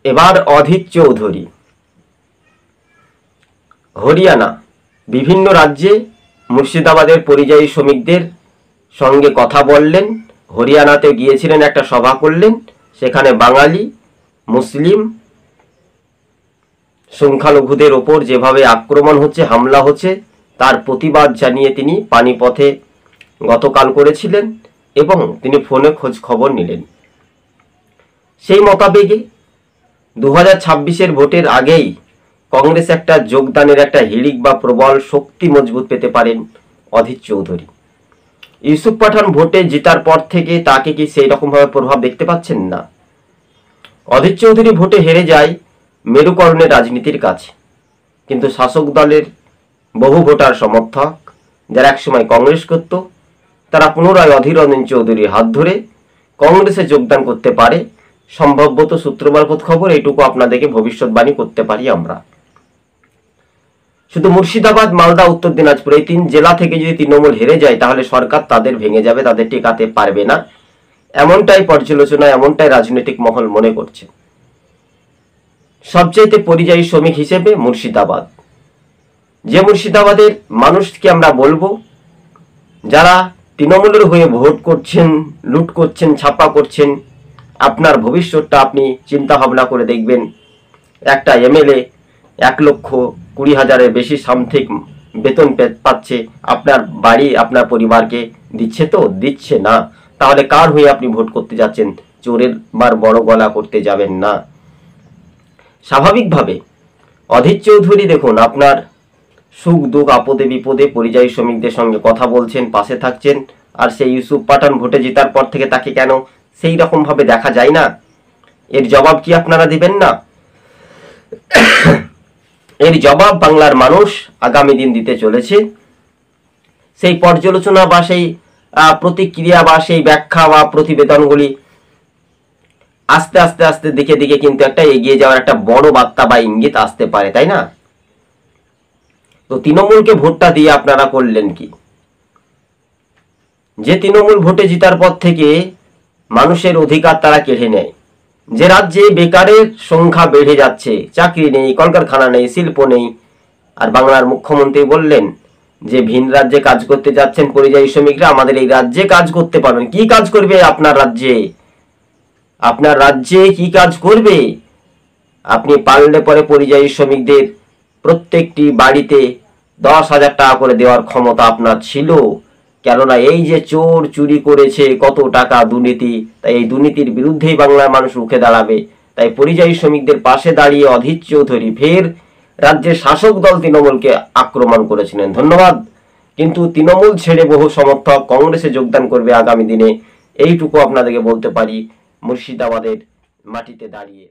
এবার অধীর চৌধুরী হরিয়ানা বিভিন্ন রাজ্যে মুর্শিদাবাদের পরিযায়ী শ্রমিকদের সঙ্গে কথা বললেন। হরিয়ানাতে গিয়েছিলেন, একটা সভা করলেন। সেখানে বাঙালি মুসলিম সংখ্যালঘুদের ওপর যেভাবে আক্রমণ হচ্ছে, হামলা হচ্ছে, তার প্রতিবাদ জানিয়ে তিনি পানিপথে গতকাল করেছিলেন এবং তিনি ফোনে খোঁজ খবর নিলেন। সেই মোতাবেকে 2026-এর ভোটের আগেই কংগ্রেস একটা যোগদানের একটা হিড়িক বা প্রবল শক্তি মজবুত পেতে পারেন অধীর চৌধুরী। ইউসুফ পাঠান ভোটে জেতার পর থেকে তাকে কি সেই রকমভাবে প্রভাব দেখতে পাচ্ছেন না। অধীর চৌধুরী ভোটে হেরে যায় মেরুকরণের রাজনীতির কাছে, কিন্তু শাসক দলের বহু ভোটার সমর্থক যারা একসময় কংগ্রেস করত, তারা পুনরায় অধীর রঞ্জন চৌধুরীর হাত ধরে কংগ্রেসে যোগদান করতে পারে। সম্ভবত সূত্র মারফত খবর, এইটুকু আপনাদেরকে ভবিষ্যৎবাণী করতে পারি আমরা। শুধু মুর্শিদাবাদ, মালদা, উত্তর দিনাজপুর এই 3 জেলা থেকে যদি তৃণমূল হেরে যায় তাহলে সরকার তাদের ভেঙে যাবে, তাদের টেকাতে পারবে না, এমনটাই পর্যালোচনা, এমনটাই রাজনৈতিক মহল মনে করছে। সবচাইতে পরিযায়ী শ্রমিক হিসেবে মুর্শিদাবাদ, যে মুর্শিদাবাদের মানুষকে আমরা বলবো যারা তৃণমূলের হয়ে ভোট করছেন, লুট করছেন, ছাপা করছেন, আপনার ভবিষ্যৎটা আপনি চিন্তা ভাবনা করে দেখবেন। একটা এমএলএ 1,20,000-এর বেশি সামথিং বেতন পাচ্ছে, আপনার বাড়ি আপনার পরিবারকে দিচ্ছে তো? দিচ্ছে না। তাহলে কার হয়ে আপনি ভোট করতে যাচ্ছেন? চোরের বার বড় গলা করতে যাবেন না। স্বাভাবিকভাবে অধীর চৌধুরী দেখুন, আপনার সুখ দুঃখ আপদে বিপদে পরিযায়ী শ্রমিকদের সঙ্গে কথা বলছেন, পাশে থাকছেন। আর সেই ইউসুফ পাঠান ভোটে জেতার পর থেকে তাকে কেন সেই রকম ভাবে দেখা যায় না? এর জবাব কি আপনারা দিবেন না? এর জবাব বাংলার মানুষ আগামী দিন দিতে চলেছে। সেই পর্যালোচনা বা সেই প্রতিক্রিয়া বা সেই ব্যাখ্যা বা প্রতিবেদনগুলি আস্তে আস্তে আস্তে দিকে দিকে কিন্তু একটা এগিয়ে যাওয়ার একটা বড় বার্তা বা ইঙ্গিত আসতে পারে, তাই না? তো তৃণমূলকে ভোটটা দিয়ে আপনারা করলেন কি? যে তৃণমূল ভোটে জেতার পর থেকে মানুষের অধিকার তারা কেড়ে নেয়, যে রাজ্যে বেকারের সংখ্যা বেড়ে যাচ্ছে, চাকরি নেই, কলকারখানা নেই, শিল্প নেই, আর বাংলার মুখ্যমন্ত্রী বললেন যে ভিন রাজ্যে কাজ করতে যাচ্ছেন পরিযায়ী শ্রমিকরা, আমাদের এই রাজ্যে কাজ করতে পারবেন। কি কাজ করবে আপনার রাজ্যে? আপনার রাজ্যে কি কাজ করবে? আপনি পারলে পরে পরিযায়ী শ্রমিকদের প্রত্যেকটি বাড়িতে 10,000 টাকা করে দেওয়ার ক্ষমতা আপনার ছিল। কেননা এই যে চোর চুরি করেছে, কত টাকা দুর্নীতি, তাই এই দুর্নীতির বিরুদ্ধেই বাংলার মানুষ রুখে দাঁড়াবে। তাই পরিযায়ী শ্রমিকদের পাশে দাঁড়িয়ে অধীর চৌধুরী ফের রাজ্যের শাসক দল তৃণমূলকে আক্রমণ করেছিলেন। ধন্যবাদ। কিন্তু তৃণমূল ছেড়ে বহু সমর্থক কংগ্রেসে যোগদান করবে আগামী দিনে, এইটুকু আপনাদেরকে বলতে পারি মুর্শিদাবাদের মাটিতে দাঁড়িয়ে।